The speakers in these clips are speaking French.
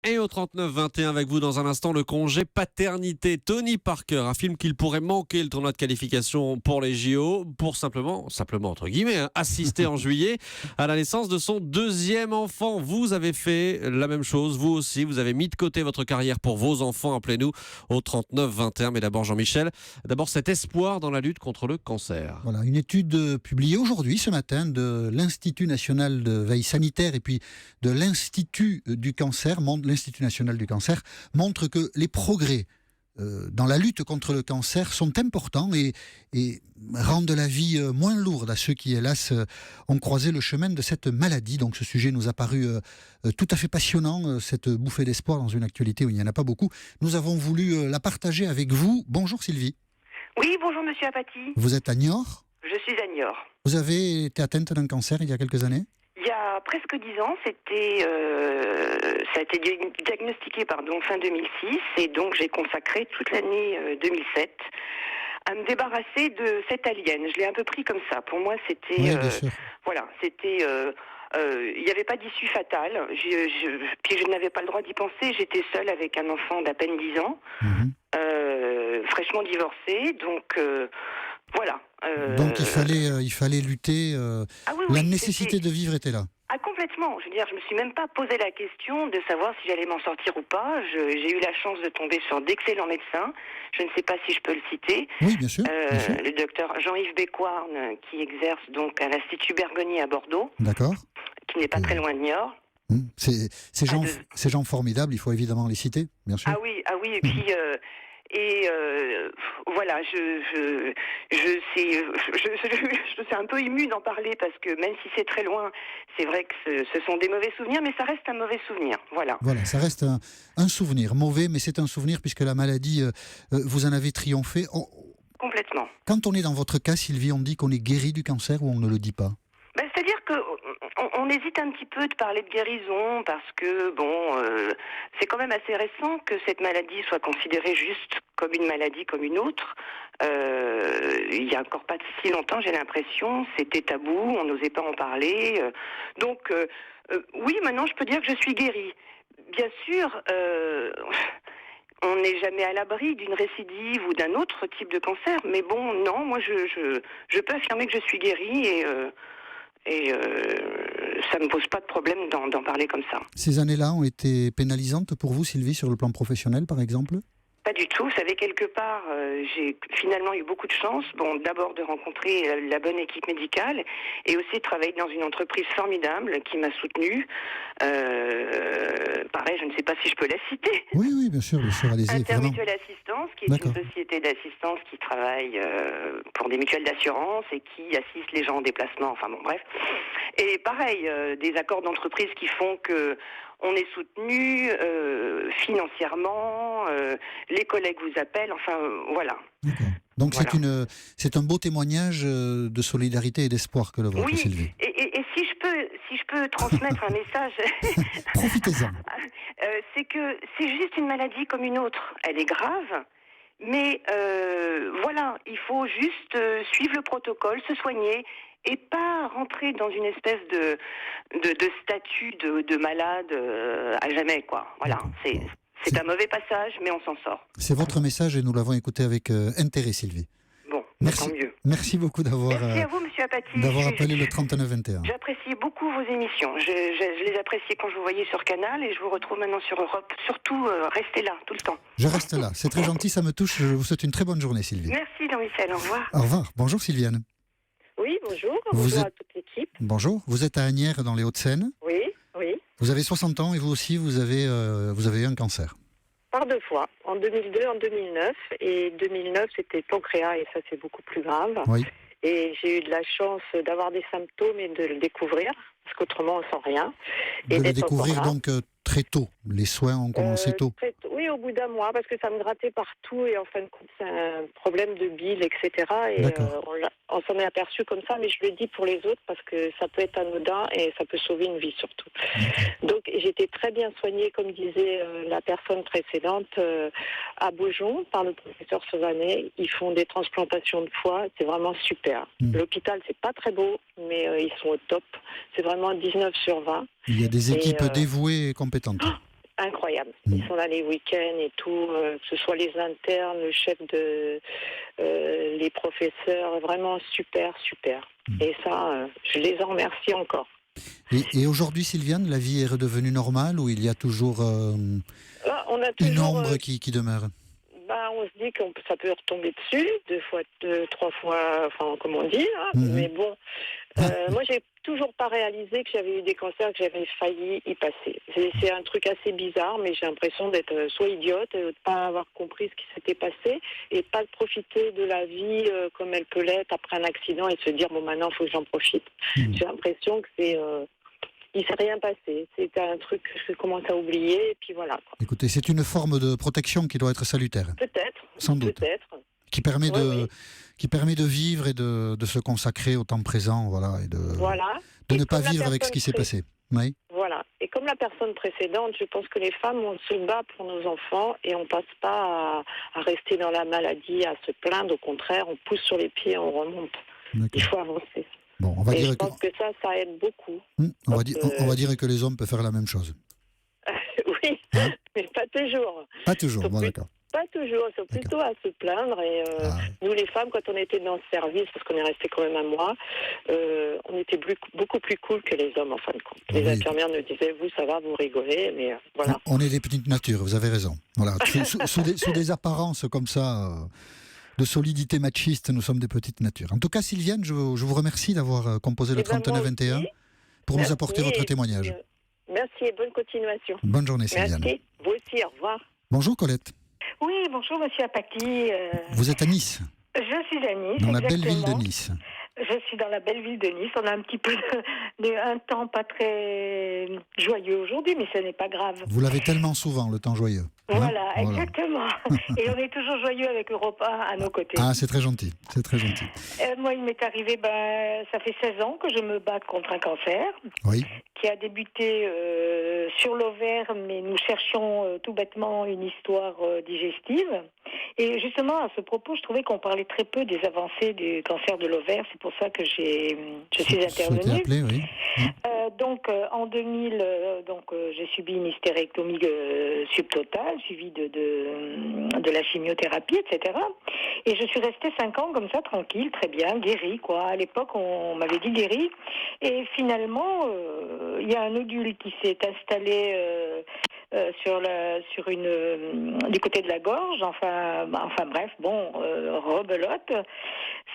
Et au 39-21 avec vous dans un instant, le congé paternité. Tony Parker affirme qu'il pourrait manquer le tournoi de qualification pour les JO pour simplement entre guillemets, assister en juillet à la naissance de son deuxième enfant. Vous avez fait la même chose, vous aussi. Vous avez mis de côté votre carrière pour vos enfants. Appelez-nous au 39-21. Mais d'abord, Jean-Michel, cet espoir dans la lutte contre le cancer. Voilà, une étude publiée aujourd'hui, ce matin, de l'Institut national de veille sanitaire et puis de l'Institut du cancer, l'Institut national du cancer, montre que les progrès dans la lutte contre le cancer sont importants et rendent la vie moins lourde à ceux qui, hélas, ont croisé le chemin de cette maladie. Donc ce sujet nous a paru tout à fait passionnant, cette bouffée d'espoir dans une actualité où il n'y en a pas beaucoup. Nous avons voulu la partager avec vous. Bonjour Sylvie. Oui, bonjour Monsieur Apathy. Vous êtes à Niort. Je suis à Niort. Vous avez été atteinte d'un cancer il y a quelques années ? Il y a presque 10 ans, ça a été diagnostiqué fin 2006, et donc j'ai consacré toute l'année 2007 à me débarrasser de cet alien. Je l'ai un peu pris comme ça. Pour moi, c'était... Oui, bien sûr. Voilà, c'était... il n'y avait pas d'issue fatale. Puis je n'avais pas le droit d'y penser. J'étais seule avec un enfant d'à peine 10 ans, fraîchement divorcé. Donc, voilà. Donc il fallait lutter. La nécessité de vivre était là. Ah, complètement. Je veux dire, je me suis même pas posé la question de savoir si j'allais m'en sortir ou pas. J'ai eu la chance de tomber sur d'excellents médecins. Je ne sais pas si je peux le citer. Oui, bien sûr. Le docteur Jean-Yves Bécoirne, qui exerce donc à l'Institut Bergonié à Bordeaux. D'accord. Qui n'est pas très loin de Niort. Ces gens formidables, il faut évidemment les citer, bien sûr. Ah oui, et puis... voilà, je suis un peu émue d'en parler parce que même si c'est très loin, c'est vrai que ce sont des mauvais souvenirs, mais ça reste un mauvais souvenir. Voilà, ça reste un souvenir mauvais, mais c'est un souvenir puisque la maladie, vous en avez triomphé. Complètement. Quand on est dans votre cas, Sylvie, on dit qu'on est guéri du cancer ou on ne le dit pas ? C'est-à-dire qu'on hésite un petit peu de parler de guérison parce que, c'est quand même assez récent que cette maladie soit considérée juste comme une maladie comme une autre. Il n'y a encore pas si longtemps, j'ai l'impression, c'était tabou, on n'osait pas en parler. Oui, maintenant je peux dire que je suis guérie. Bien sûr, on n'est jamais à l'abri d'une récidive ou d'un autre type de cancer, mais non, moi je peux affirmer que je suis guérie et ça ne me pose pas de problème d'en parler comme ça. Ces années-là ont été pénalisantes pour vous, Sylvie, sur le plan professionnel, par exemple ? Pas du tout. Vous savez, quelque part, j'ai finalement eu beaucoup de chance. D'abord de rencontrer la bonne équipe médicale et aussi de travailler dans une entreprise formidable qui m'a soutenue. Pareil, je ne sais pas si je peux la citer. Oui, bien sûr, allez-y. Intermutuelle Assistance, qui est une société d'assistance qui travaille pour des mutuelles d'assurance et qui assiste les gens en déplacement. Enfin bon, bref. Et pareil, des accords d'entreprise qui font que on est soutenu financièrement, les collègues vous appellent, enfin voilà. D'accord. Donc voilà. C'est un beau témoignage de solidarité et d'espoir que le vôtre, Sylvie. Et si je peux transmettre un message, profitez-en. C'est que c'est juste une maladie comme une autre. Elle est grave, mais il faut juste suivre le protocole, se soigner. Et pas rentrer dans une espèce de statut de malade à jamais, quoi. Voilà, c'est un mauvais passage, mais on s'en sort. C'est votre message et nous l'avons écouté avec intérêt, Sylvie. Bon, merci, tant mieux. Merci beaucoup Merci à vous, Monsieur Apathy. D'avoir appelé le 39-21. J'apprécie beaucoup vos émissions. Je les appréciais quand je vous voyais sur Canal et je vous retrouve maintenant sur Europe. Surtout, restez là, tout le temps. Je reste là. C'est très gentil, ça me touche. Je vous souhaite une très bonne journée, Sylvie. Merci, Jean-Michel. Au revoir. Au revoir. Bonjour, Sylviane. Oui, bonjour. Bonjour à toute l'équipe. Bonjour. Vous êtes à Asnières, dans les Hauts-de-Seine. Oui. Vous avez 60 ans et vous aussi, vous avez eu un cancer. Par 2 fois, en 2002 et en 2009. Et 2009, c'était pancréas et ça, c'est beaucoup plus grave. Oui. Et j'ai eu de la chance d'avoir des symptômes et de le découvrir, parce qu'autrement, on sent rien. De le découvrir donc très tôt. Les soins ont commencé tôt. Oui, au bout d'un mois, parce que ça me grattait partout et en fin de compte, c'est un problème de bile, etc. Et on s'en est aperçu comme ça, mais je le dis pour les autres parce que ça peut être anodin et ça peut sauver une vie surtout. Donc j'étais très bien soignée, comme disait la personne précédente, à Beaujon par le professeur Sauvanet. Ils font des transplantations de foie, c'est vraiment super. L'hôpital, c'est pas très beau, mais ils sont au top. C'est vraiment 19 sur 20. Il y a des équipes dévouées et compétentes. incroyable. Ils sont là les week-ends et tout, que ce soit les internes, le chef les professeurs, vraiment super. Et ça, je les en remercie encore. Et aujourd'hui, Sylviane, la vie est redevenue normale ou il y a toujours, Là, on a une toujours ombre qui demeure? on se dit que ça peut retomber dessus, 3 fois, enfin, comme on dit, hein, mais bon, moi, j'ai toujours pas réalisé que j'avais eu des cancers, que j'avais failli y passer. C'est un truc assez bizarre, mais j'ai l'impression d'être soit idiote, de pas avoir compris ce qui s'était passé, et pas de profiter de la vie comme elle peut l'être après un accident, et se dire, bon, maintenant, il faut que j'en profite. J'ai l'impression que il s'est rien passé. C'était un truc que je commence à oublier, et puis voilà. Écoutez, c'est une forme de protection qui doit être salutaire. Peut-être. Sans doute. Peut-être. Qui permet de vivre et de se consacrer au temps présent, voilà, et de ne pas vivre avec ce qui s'est passé. Oui. Voilà. Et comme la personne précédente, je pense que les femmes, on se bat pour nos enfants et on passe pas à rester dans la maladie, à se plaindre. Au contraire, on pousse sur les pieds et on remonte. D'accord. Il faut avancer. Bon, on va dire je pense que ça aide beaucoup. On va dire que les hommes peuvent faire la même chose. Oui, mais pas toujours. Pas toujours, bon, d'accord. Pas toujours, c'est plutôt à se plaindre. Et nous, les femmes, quand on était dans le service, parce qu'on est resté quand même un mois, on était beaucoup plus cool que les hommes, en fin de compte. Les infirmières nous disaient, vous, ça va, vous rigolez, mais voilà. On est des petites natures, vous avez raison. Voilà. sous des apparences comme ça, de solidité machiste, nous sommes des petites natures. En tout cas, Sylviane, je vous remercie d'avoir composé le 3921 pour nous apporter votre témoignage. Merci et bonne continuation. Bonne journée, Sylviane. Merci, vous aussi, au revoir. Bonjour, Colette. Oui, bonjour Monsieur Apathy. Vous êtes à Nice? Je suis à Nice. Dans la belle ville de Nice. Je suis dans la belle ville de Nice. On a un petit peu un temps pas très joyeux aujourd'hui, mais ce n'est pas grave. Vous l'avez tellement souvent, le temps joyeux. Voilà, exactement. Et on est toujours joyeux avec Europe 1 à nos côtés. Ah, c'est très gentil, c'est très gentil. Moi, il m'est arrivé, ça fait 16 ans que je me bats contre un cancer. Oui. Qui a débuté sur l'ovaire, mais nous cherchions tout bêtement une histoire digestive. Et justement, à ce propos, je trouvais qu'on parlait très peu des avancées du cancer de l'ovaire. C'est pour ça que je suis intervenue. Appelé, oui. Donc, en 2000, j'ai subi une hystérectomie subtotale, suivie de la chimiothérapie, etc. Et je suis restée 5 ans comme ça, tranquille, très bien, guérie, quoi. À l'époque, on m'avait dit guérie. Et finalement, il y a un nodule qui s'est installé du côté de la gorge. Enfin bref, rebelote.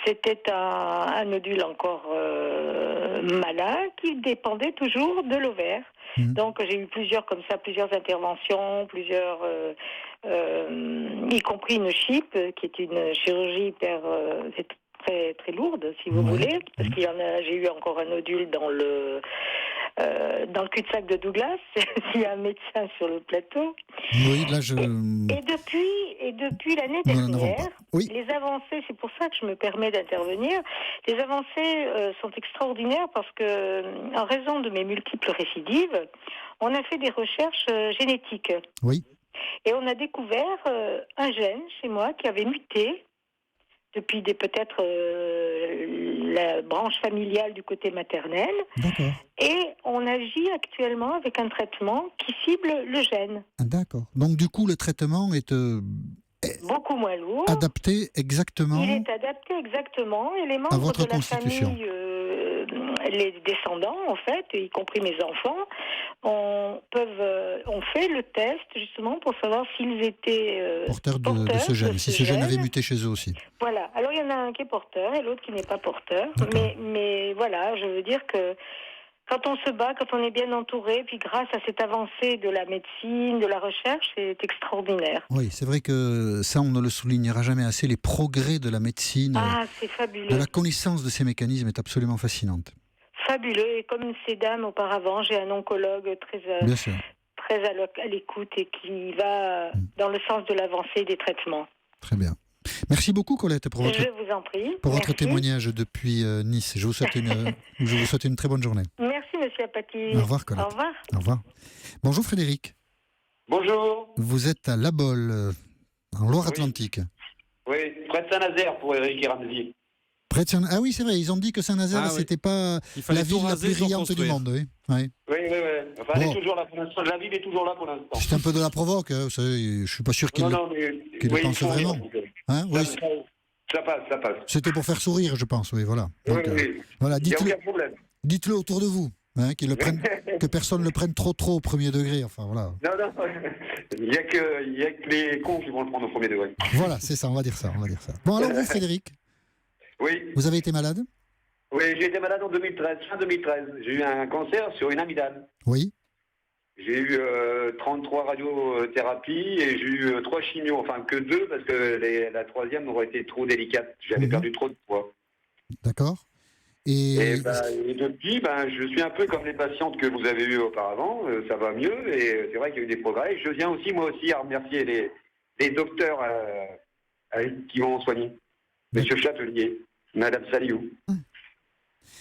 C'était un nodule encore malin qui dépendait toujours de l'ovaire. Donc j'ai eu plusieurs interventions, y compris une chip, qui est une chirurgie hyper très très lourde, si vous voulez, parce j'ai eu encore un nodule dans le cul-de-sac de Douglas, s'il y a un médecin sur le plateau. Oui, là je... Et depuis l'année dernière, les avancées, c'est pour ça que je me permets d'intervenir, les avancées sont extraordinaires parce que, en raison de mes multiples récidives, on a fait des recherches génétiques. Oui. Et on a découvert un gène chez moi qui avait muté depuis peut-être la branche familiale du côté maternel. D'accord. Et on agit actuellement avec un traitement qui cible le gène. D'accord. Donc du coup, le traitement est beaucoup moins lourd. Adapté exactement. Il est adapté exactement. Et les membres de la famille, les descendants, en fait, y compris mes enfants, ont fait le test justement pour savoir s'ils étaient porteurs de ce gène, si ce gène avait muté chez eux aussi. Voilà. Alors il y en a un qui est porteur et l'autre qui n'est pas porteur. Mais voilà, je veux dire que quand on se bat, quand on est bien entouré, puis grâce à cette avancée de la médecine, de la recherche, c'est extraordinaire. Oui, c'est vrai que ça, on ne le soulignera jamais assez. Les progrès de la médecine, c'est fabuleux. De la connaissance de ces mécanismes est absolument fascinante. Fabuleux. Et comme ces dames auparavant, j'ai un oncologue Bien sûr. très à l'écoute et qui va dans le sens de l'avancée des traitements. Très bien. Merci beaucoup, Colette, pour votre témoignage depuis Nice. Je vous souhaite une très bonne journée. Merci, Monsieur Apathy. Au revoir, Colette. Au revoir. Au revoir. Bonjour, Frédéric. Bonjour. Vous êtes à La Bolle, en Loire-Atlantique. Oui, près de Saint-Nazaire pour Eric et Ramsey. Près de Ah oui, c'est vrai, ils ont dit que Saint-Nazaire, c'était pas la ville la plus brillante du monde. Oui. Oui. Enfin, elle est toujours là pour l'instant. La ville est toujours là pour l'instant. C'est un peu de la provoque, hein. Je suis pas sûr qu'ils le pensent vraiment. Hein, oui. Ça passe. C'était pour faire sourire, je pense, oui, voilà. Donc, voilà, il n'y a aucun problème. Dites-le autour de vous, hein, que personne ne le prenne trop au premier degré, enfin voilà. Non, il n'y a que les cons qui vont le prendre au premier degré. Voilà, c'est ça, on va dire ça. Bon, alors vous, Frédéric ? Oui. Vous avez été malade ? Oui, j'ai été malade en 2013, fin 2013. J'ai eu un cancer sur une amygdale. Oui. J'ai eu 33 radiothérapies et j'ai eu 3 chimios, enfin que 2 parce que la troisième aurait été trop délicate. J'avais perdu trop de poids. D'accord. Et depuis, je suis un peu comme les patientes que vous avez eues auparavant. Ça va mieux et c'est vrai qu'il y a eu des progrès. Je viens aussi, moi aussi, à remercier les docteurs qui m'ont soigné. Monsieur Châtelier, Madame Saliou.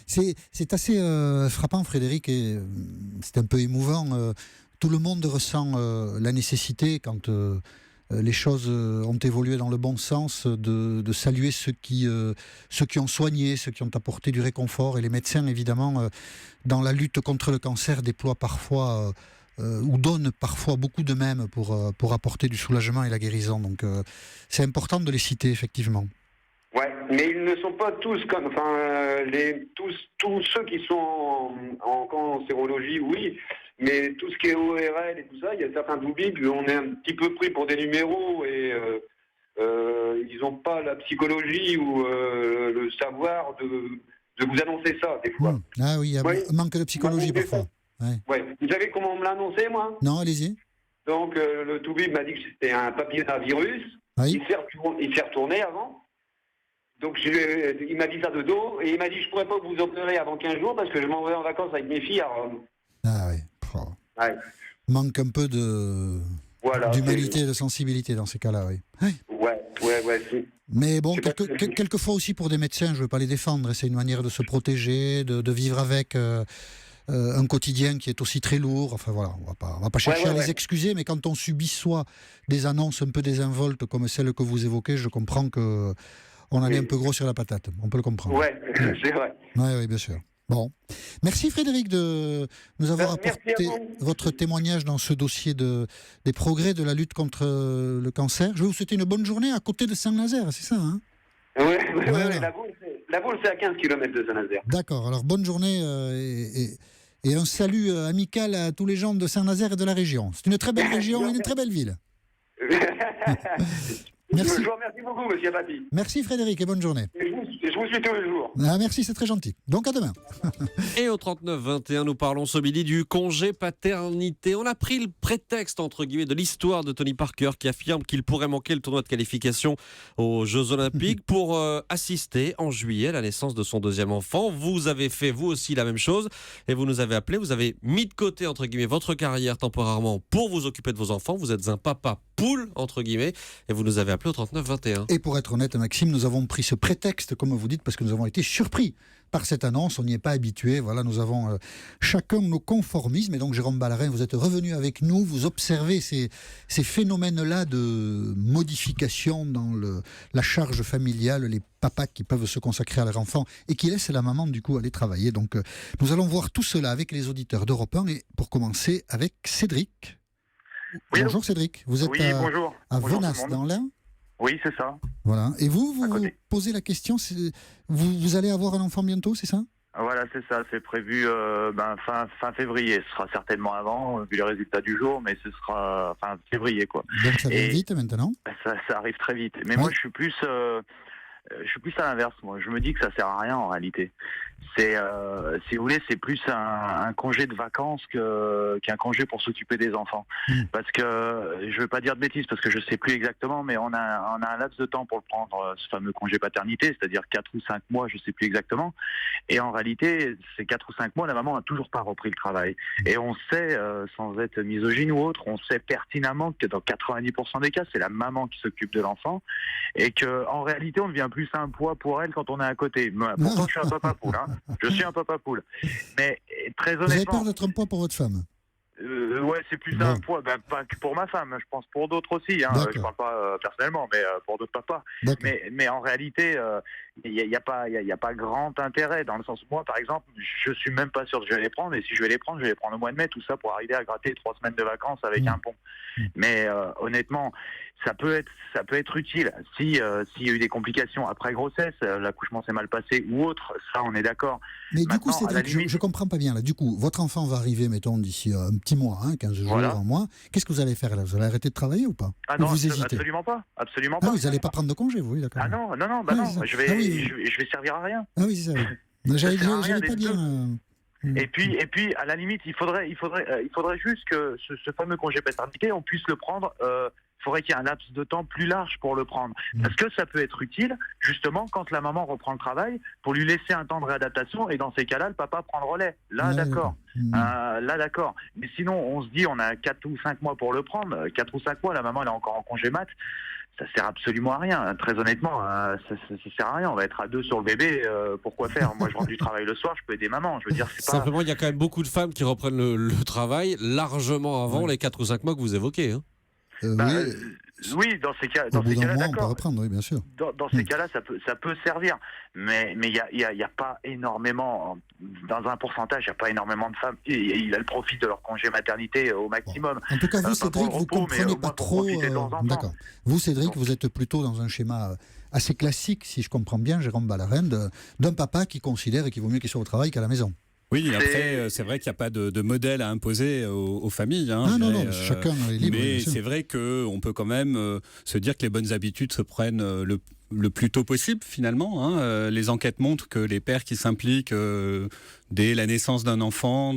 C'est assez frappant, Frédéric, et c'est un peu émouvant. Tout le monde ressent la nécessité, quand les choses ont évolué dans le bon sens, de saluer ceux qui ont soigné, ceux qui ont apporté du réconfort. Et les médecins, évidemment, dans la lutte contre le cancer, déploient parfois ou donnent parfois beaucoup d'eux-mêmes pour apporter du soulagement et la guérison. Donc c'est important de les citer, effectivement. Ouais, mais ils ne sont pas tous comme, tous ceux qui sont en cancérologie, oui, mais tout ce qui est ORL et tout ça, il y a certains doubles, on est un petit peu pris pour des numéros et ils n'ont pas la psychologie ou le savoir de vous annoncer ça, des fois. Ah oui, il y a un manque de psychologie parfois. Ouais. Vous savez comment on me l'a annoncé, moi ? Non, allez-y. Donc, le toubib m'a dit que c'était un papillomavirus. Oui. Il s'est retourné avant. Donc, il m'a dit ça de dos, et il m'a dit je ne pourrais pas vous opérer avant 15 jours parce que je m'en vais en vacances avec mes filles à Rome. Ah oui. Ouais. Manque un peu d'humanité et de sensibilité dans ces cas-là, oui. Ouais. Mais bon, quelquefois aussi pour des médecins, je ne veux pas les défendre, c'est une manière de se protéger, de vivre avec un quotidien qui est aussi très lourd. Enfin voilà, on va pas chercher à les excuser, mais quand on subit soit des annonces un peu désinvoltes comme celles que vous évoquez, je comprends que on en est un peu gros sur la patate. On peut le comprendre. Ouais, c'est vrai. Oui, bien sûr. Bon. Merci Frédéric de nous avoir apporté votre témoignage dans ce dossier des progrès de la lutte contre le cancer. Je vais vous souhaiter une bonne journée à côté de Saint-Nazaire, c'est ça, hein ? Oui, la Baule, c'est à 15 km de Saint-Nazaire. D'accord, alors bonne journée et un salut amical à tous les gens de Saint-Nazaire et de la région. C'est une très belle région et une très belle ville. Merci. Je vous remercie beaucoup, monsieur Paty. Merci Frédéric et bonne journée. Je vous suis tous les jours. Ah, merci, c'est très gentil. Donc à demain. Et au 39-21, nous parlons ce midi du congé paternité. On a pris le prétexte, entre guillemets, de l'histoire de Tony Parker qui affirme qu'il pourrait manquer le tournoi de qualification aux Jeux Olympiques pour assister en juillet à la naissance de son deuxième enfant. Vous avez fait, vous aussi, la même chose et vous nous avez appelé. Vous avez mis de côté, entre guillemets, votre carrière temporairement pour vous occuper de vos enfants. Vous êtes un papa poule, entre guillemets, et vous nous avez appelé au 39-21. Et pour être honnête, Maxime, nous avons pris ce prétexte, comme vous dites, parce que nous avons été surpris par cette annonce. On n'y est pas habitué. Voilà, nous avons chacun nos conformismes. Et donc, Jérôme Ballarin, vous êtes revenu avec nous. Vous observez ces phénomènes-là de modification dans la charge familiale, les papas qui peuvent se consacrer à leur enfant et qui laissent la maman, du coup, aller travailler. Donc, nous allons voir tout cela avec les auditeurs d'Europe 1. Et pour commencer, avec Cédric. Oui, bonjour Cédric, vous êtes à Venasse dans l'Ain ? Oui, c'est ça. Voilà. Et vous posez la question, vous allez avoir un enfant bientôt, c'est ça ? Voilà, c'est ça, c'est prévu fin février. Ce sera certainement avant, vu les résultats du jour, mais ce sera fin février, quoi. Donc ça vient vite maintenant ? Ça arrive très vite. Mais moi, je suis plus à l'inverse, moi. Je me dis que ça sert à rien, en réalité. C'est, si vous voulez, c'est plus un congé de vacances qu'un congé pour s'occuper des enfants. Parce que, je ne veux pas dire de bêtises, parce que je ne sais plus exactement, mais on a un laps de temps pour le prendre, ce fameux congé paternité, c'est-à-dire 4 ou 5 mois, je ne sais plus exactement. Et en réalité, ces 4 ou 5 mois, la maman n'a toujours pas repris le travail. Et on sait, sans être misogyne ou autre, on sait pertinemment que dans 90% des cas, c'est la maman qui s'occupe de l'enfant. Et qu'en réalité, on devient plus un poids pour elle quand on est à côté. Pourtant, je suis un papa poule, hein. Je suis un papa poule. Mais très honnêtement... Vous avez peur d'être un poids pour votre femme ? Ouais, c'est plus un poids, pas que pour ma femme, je pense pour d'autres aussi. Hein. Je parle pas personnellement, mais pour d'autres papas. Mais en réalité, il n'y a pas grand intérêt, dans le sens où moi, par exemple, je suis même pas sûr que je vais les prendre, et si je vais les prendre au mois de mai, tout ça pour arriver à gratter 3 semaines de vacances avec un pont. Mais honnêtement, ça peut être utile. S'il y a eu des complications après grossesse, l'accouchement s'est mal passé ou autre, ça on est d'accord. Mais maintenant, du coup, Cédric, limite... je comprends pas bien là. Du coup, votre enfant va arriver, mettons, d'ici un petit mois, 15 jours, un mois. Qu'est-ce que vous allez faire là? Vous allez arrêter de travailler ou pas? Ah ou non, vous hésitez? absolument pas. Ah, vous n'allez pas prendre de congé, vous, oui, d'accord. Ah non, non, je vais servir à rien. Ah oui, c'est ça. Oui. J'allais pas dire. Et puis, à la limite, il faudrait juste que ce fameux congé paternité, on puisse le prendre. Il faudrait qu'il y ait un laps de temps plus large pour le prendre. Parce que ça peut être utile, justement, quand la maman reprend le travail, pour lui laisser un temps de réadaptation, et dans ces cas-là, le papa prend le relais. Là, d'accord. Là, d'accord. Mais sinon, on se dit, on a 4 ou 5 mois pour le prendre. 4 ou 5 mois, la maman, elle est encore en congé mat. Ça sert absolument à rien. Très honnêtement, ça sert à rien. On va être à 2 sur le bébé. Pourquoi faire? Moi, je rentre du travail le soir, je peux aider maman. Je veux dire, c'est pas... Simplement, il y a quand même beaucoup de femmes qui reprennent le travail largement avant les 4 ou 5 mois que vous évoquez. Hein. Oui, dans ces cas-là, d'accord. on peut reprendre, oui, bien sûr. Dans ces cas-là, ça peut servir. Mais il y a pas énormément, dans un pourcentage, il n'y a pas énormément de femmes. Il a le profit de leur congé maternité au maximum. En tout cas, vous, Cédric, vous ne comprenez pas trop. D'accord. Vous, Cédric, vous êtes plutôt dans un schéma assez classique, si je comprends bien, Jérôme Ballarin, d'un papa qui considère qu'il vaut mieux qu'il soit au travail qu'à la maison. Oui, après, c'est vrai qu'il n'y a pas de modèle à imposer aux familles. Hein, non, chacun est libre. Mais c'est vrai qu'on peut quand même se dire que les bonnes habitudes se prennent le plus tôt possible, finalement. Hein. Les enquêtes montrent que les pères qui s'impliquent dès la naissance d'un enfant,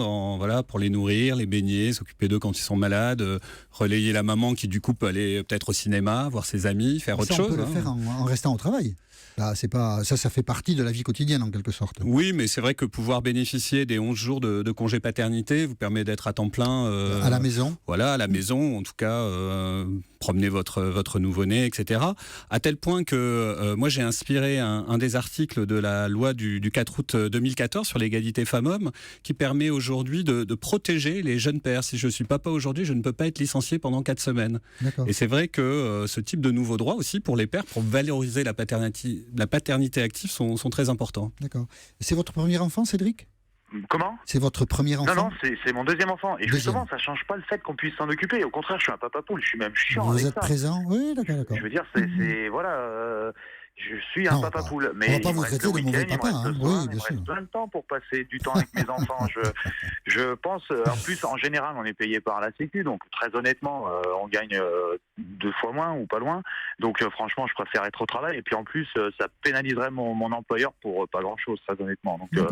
pour les nourrir, les baigner, s'occuper d'eux quand ils sont malades, relayer la maman qui, du coup, peut aller peut-être au cinéma, voir ses amis, faire autre chose. On peut le faire en restant au travail. Là, ça fait partie de la vie quotidienne en quelque sorte. Oui, mais c'est vrai que pouvoir bénéficier des 11 jours de congé paternité vous permet d'être à temps plein. À la maison. Voilà, à la maison, en tout cas, promener votre nouveau-né, etc. À tel point que moi, j'ai inspiré un des articles de la loi du 4 août 2014 sur l'égalité femmes-hommes qui permet aujourd'hui de protéger les jeunes pères. Si je ne suis papa aujourd'hui, je ne peux pas être licencié pendant 4 semaines. D'accord. Et c'est vrai que ce type de nouveaux droits aussi pour les pères, pour valoriser la paternité active sont très importants. D'accord. C'est votre premier enfant, Cédric ? Comment ? C'est votre premier enfant ? Non, c'est mon deuxième enfant. Et justement, ça ne change pas le fait qu'on puisse s'en occuper. Au contraire, je suis un papa poule, je suis même chiant avec ça. Vous êtes présent ? Oui, d'accord. Je veux dire, je suis un papa poule. Mais on ne va pas vous traiter de mauvais papa. Il me reste plein de temps pour passer du temps avec mes enfants. Je pense, en plus, en général, on est payé par la Sécu. Donc, très honnêtement, on gagne 2 fois moins ou pas loin. Donc, franchement, je préfère être au travail. Et puis, en plus, ça pénaliserait mon employeur pour pas grand-chose, très honnêtement. Donc,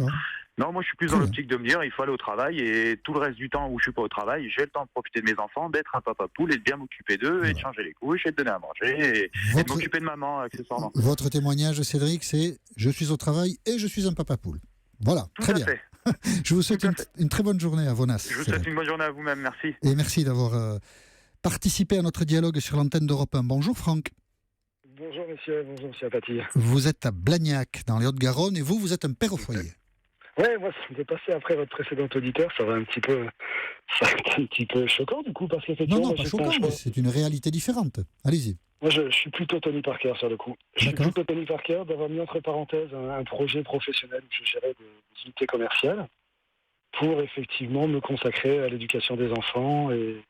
non, moi je suis plus dans l'optique de me dire il faut aller au travail et tout le reste du temps où je suis pas au travail, j'ai le temps de profiter de mes enfants, d'être un papa poule et de bien m'occuper d'eux et de changer les couches et de donner à manger et de m'occuper de maman accessoirement. Votre témoignage, Cédric, c'est je suis au travail et je suis un papa poule. Voilà, tout très à bien. Fait. Je vous souhaite une très bonne journée à Vonas. Je vous souhaite une bonne journée à vous-même, merci. Et merci d'avoir participé à notre dialogue sur l'antenne d'Europe 1. Bonjour Franck. Bonjour monsieur Apathy. Vous êtes à Blagnac, dans les Hautes-Garonne, et vous êtes un père au foyer. Oui, moi, ça me fait passer après votre précédent auditeur, ça va un petit peu choquant du coup, parce qu'effectivement... Non, pas choquant, mais c'est une réalité différente. Allez-y. Moi, je suis plutôt Tony Parker sur le coup. Je suis plutôt Tony Parker d'avoir mis entre parenthèses un projet professionnel où je gérais des unités commerciales pour effectivement me consacrer à l'éducation des enfants et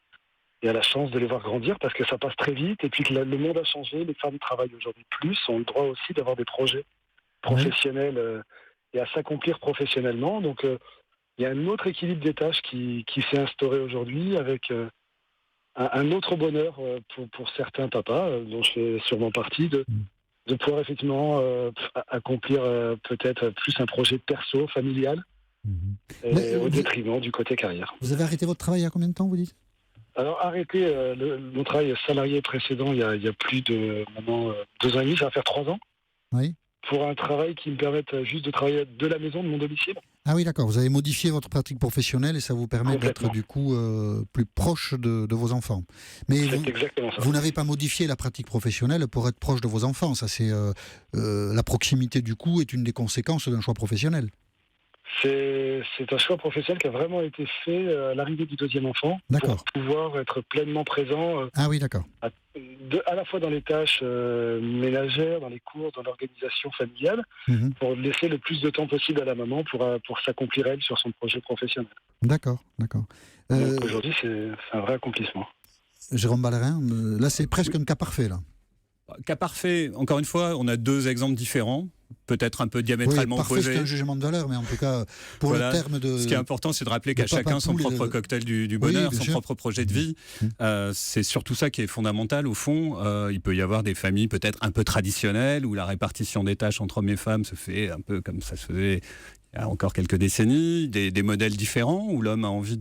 à la chance de les voir grandir, parce que ça passe très vite et puis que le monde a changé, les femmes travaillent aujourd'hui plus, ont le droit aussi d'avoir des projets professionnels et à s'accomplir professionnellement. Donc, il y a un autre équilibre des tâches qui s'est instauré aujourd'hui avec un autre bonheur pour certains papas, dont je fais sûrement partie, de pouvoir effectivement accomplir peut-être plus un projet perso, familial, au détriment du côté carrière. Vous avez arrêté votre travail il y a combien de temps, vous dites ? Alors, arrêter mon travail salarié précédent il y a plus de maintenant 2 ans et demi, ça va faire 3 ans. Oui. Pour un travail qui me permette juste de travailler de la maison, de mon domicile. Ah oui, d'accord. Vous avez modifié votre pratique professionnelle et ça vous permet d'être du coup plus proche de vos enfants. Mais vous n'avez pas modifié la pratique professionnelle pour être proche de vos enfants. Ça, c'est la proximité du coup est une des conséquences d'un choix professionnel. C'est un choix professionnel qui a vraiment été fait à l'arrivée du 2e enfant. D'accord. Pour pouvoir être pleinement présent. Ah oui, d'accord. à la fois dans les tâches ménagères, dans les cours, dans l'organisation familiale, pour laisser le plus de temps possible à la maman pour s'accomplir elle sur son projet professionnel. D'accord. Donc aujourd'hui, c'est un vrai accomplissement. Jérôme Ballerin, là c'est presque un cas parfait là. Cas parfait, encore une fois, on a deux exemples différents, peut-être un peu diamétralement parfait, opposés. C'est un jugement de valeur, mais en tout cas, pour le terme de... Ce qui est important, c'est de rappeler qu'à chacun son propre cocktail du bonheur, son propre projet de vie. C'est surtout ça qui est fondamental, au fond. Il peut y avoir des familles peut-être un peu traditionnelles, où la répartition des tâches entre hommes et femmes se fait un peu comme ça se faisait il y a encore quelques décennies, des modèles différents où l'homme a envie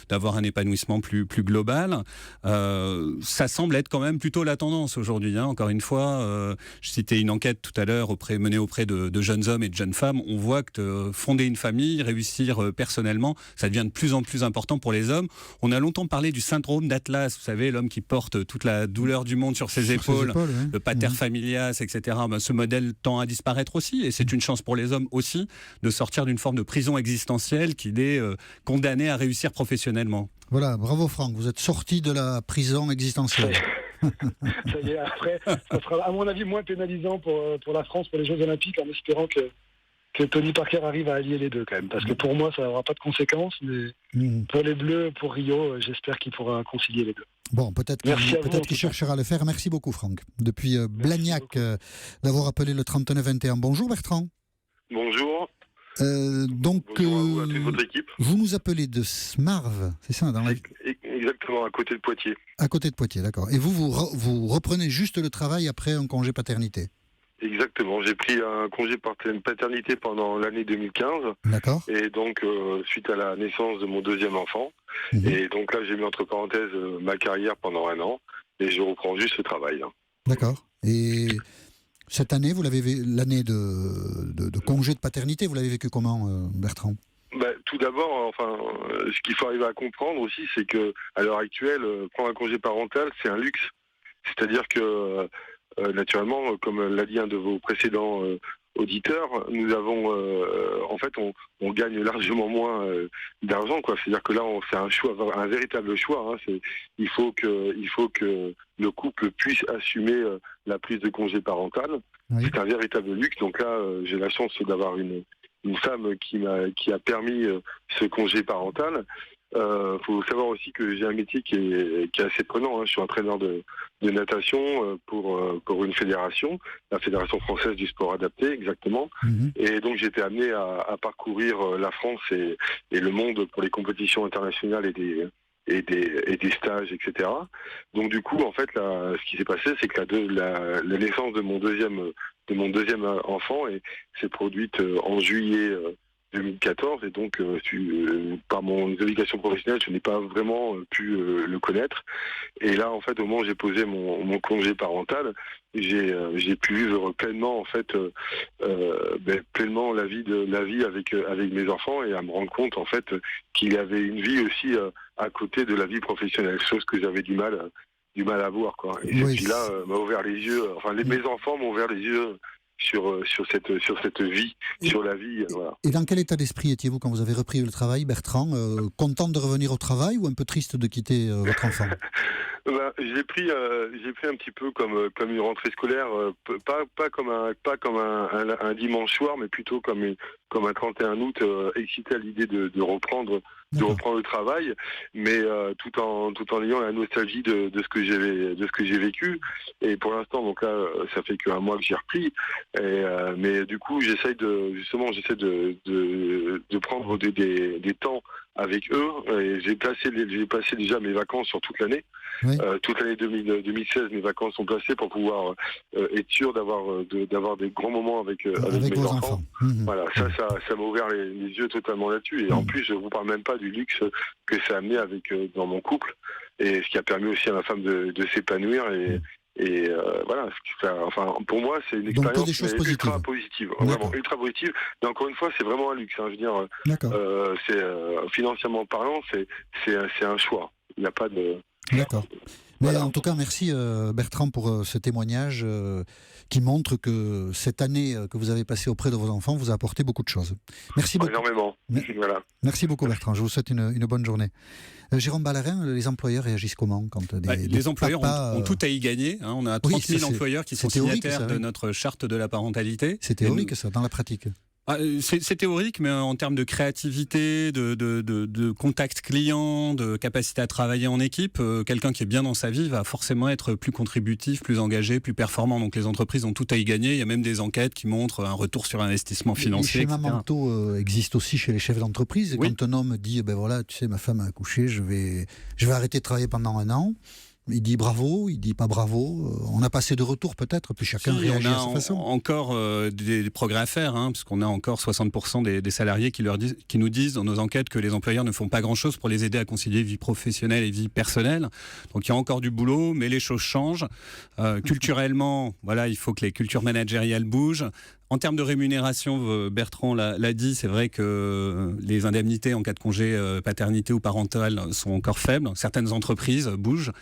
d'avoir un épanouissement plus global. Ça semble être quand même plutôt la tendance aujourd'hui. Encore une fois, je citais une enquête tout à l'heure menée auprès de jeunes hommes et de jeunes femmes. On voit que fonder une famille, réussir personnellement, ça devient de plus en plus important pour les hommes. On a longtemps parlé du syndrome d'Atlas, vous savez, l'homme qui porte toute la douleur du monde sur ses épaules, le pater familias, etc. Ce modèle tend à disparaître aussi, et c'est une chance pour les hommes aussi de sortir d'une forme de prison existentielle qu'il est condamné à réussir professionnellement. Voilà, bravo Franck, vous êtes sorti de la prison existentielle. Ça y est, après, ça sera à mon avis moins pénalisant pour la France, pour les Jeux Olympiques, en espérant que Tony Parker arrive à allier les deux quand même. Parce que pour moi, ça n'aura pas de conséquences, mais pour les Bleus, pour Rio, j'espère qu'il pourra concilier les deux. Bon, peut-être qu'il cherchera à le faire. Merci beaucoup Franck. Depuis Blagnac, d'avoir appelé le 3921. Bonjour Bertrand. Bonjour. Bonjour à toute votre équipe. Vous nous appelez de Smarve, c'est ça Exactement, à côté de Poitiers. À côté de Poitiers, d'accord. Et vous reprenez juste le travail après un congé paternité? Exactement, j'ai pris un congé paternité pendant l'année 2015. D'accord. Et donc, suite à la naissance de mon deuxième enfant. Et donc là, j'ai mis entre parenthèses ma carrière pendant 1 an. Et je reprends juste le travail. D'accord. Et cette année, l'année de congé de paternité, vous l'avez vécu comment, Bertrand? Tout d'abord, ce qu'il faut arriver à comprendre aussi, c'est que à l'heure actuelle, prendre un congé parental, c'est un luxe. C'est-à-dire que, naturellement, comme l'a dit un de vos précédents auditeurs, nous avons, on gagne largement moins d'argent, quoi. C'est-à-dire que là, c'est un choix, un véritable choix. Il faut que le couple puisse assumer la prise de congé parental. Oui. C'est un véritable luxe. Donc là, j'ai la chance d'avoir une femme qui a permis ce congé parental. Faut savoir aussi que j'ai un métier qui est assez prenant. Je suis entraîneur de natation pour une fédération, la Fédération française du sport adapté, exactement. Et donc j'ai été amené à parcourir la France et le monde pour les compétitions internationales et des stages, etc. Donc du coup, en fait, ce qui s'est passé, c'est que la naissance de mon deuxième enfant s'est produite en juillet 2014, et donc par mon obligation professionnelle, je n'ai pas vraiment pu le connaître. Et là, en fait, au moment où j'ai posé mon congé parental, j'ai pu vivre pleinement, en fait, pleinement la vie avec mes enfants, et à me rendre compte, en fait, qu'il y avait une vie aussi à côté de la vie professionnelle, chose que j'avais du mal à voir, quoi. Et puis là, m'a ouvert les yeux. Mes enfants m'ont ouvert les yeux sur cette vie, sur la vie. Voilà. Et dans quel état d'esprit étiez-vous quand vous avez repris le travail, Bertrand? Content de revenir au travail ou un peu triste de quitter votre enfant? J'ai pris un petit peu comme une rentrée scolaire, pas comme un dimanche soir, mais plutôt comme un 31 août, excité à l'idée de reprendre le travail, mais tout en ayant la nostalgie de ce que j'ai vécu. Et pour l'instant, donc là, ça fait qu'un mois que j'ai repris. Mais du coup, j'essaie de prendre des temps avec eux. Et j'ai placé déjà mes vacances sur toute l'année. Oui. Toute l'année 2016, mes vacances sont placées pour pouvoir être sûr d'avoir des grands moments avec mes enfants. Voilà, ça m'a ouvert les yeux totalement là-dessus. Et en plus, je vous parle même pas du luxe que ça a amené dans mon couple, et ce qui a permis aussi à ma femme de s'épanouir. Et voilà, pour moi, c'est une expérience ultra positive, vraiment ultra positive. Mais encore une fois, c'est vraiment un luxe. Je veux dire, financièrement parlant, c'est un choix. Il n'y a pas de. D'accord. Mais voilà. En tout cas, merci Bertrand pour ce témoignage qui montre que cette année que vous avez passée auprès de vos enfants vous a apporté beaucoup de choses. Merci beaucoup. Énormément. Voilà. Merci beaucoup Bertrand, je vous souhaite une bonne journée. Jérôme Ballarin, les employeurs réagissent comment quand les employeurs papas, ont tout à y gagner. Hein. On a 30 000 employeurs qui sont signataires de notre charte de la parentalité. C'est théorique ça, dans la pratique. C'est théorique, mais en termes de créativité, de contact client, de capacité à travailler en équipe, quelqu'un qui est bien dans sa vie va forcément être plus contributif, plus engagé, plus performant. Donc les entreprises ont tout à y gagner. Il y a même des enquêtes qui montrent un retour sur investissement financier. Les schémas mentaux existent aussi chez les chefs d'entreprise. Oui. Quand un homme dit ben voilà, tu sais, ma femme a accouché, je vais arrêter de travailler pendant 1 an. Il dit bravo, il dit pas bravo. On n'a pas assez de retours peut-être, puis chacun réagit à sa façon. Encore des progrès à faire, hein, parce qu'on a encore 60% des salariés qui nous disent dans nos enquêtes que les employeurs ne font pas grand-chose pour les aider à concilier vie professionnelle et vie personnelle. Donc il y a encore du boulot, mais les choses changent. Culturellement, voilà, il faut que les cultures managériales bougent. En termes de rémunération, Bertrand l'a dit, c'est vrai que les indemnités en cas de congé paternité ou parental sont encore faibles. Certaines entreprises bougent,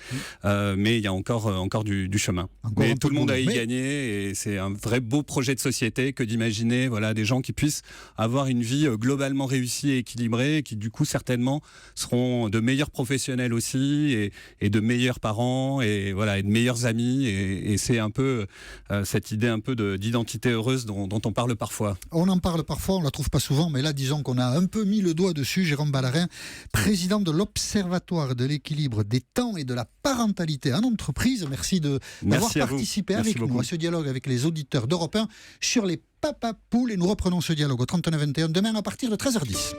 mais il y a encore du chemin. Mais tout le monde a y gagné et c'est un vrai beau projet de société que d'imaginer des gens qui puissent avoir une vie globalement réussie et équilibrée et qui du coup certainement seront de meilleurs professionnels aussi et de meilleurs parents et de meilleurs amis et c'est un peu cette idée un peu d'identité heureuse dont on parle parfois. On en parle parfois, on ne la trouve pas souvent, mais là, disons qu'on a un peu mis le doigt dessus. Jérôme Ballarin, président de l'Observatoire de l'équilibre des temps et de la parentalité en entreprise. Merci d'avoir participé avec nous à ce dialogue avec les auditeurs d'Europe 1 sur les papa poules. Et nous reprenons ce dialogue au 39-21 demain à partir de 13h10.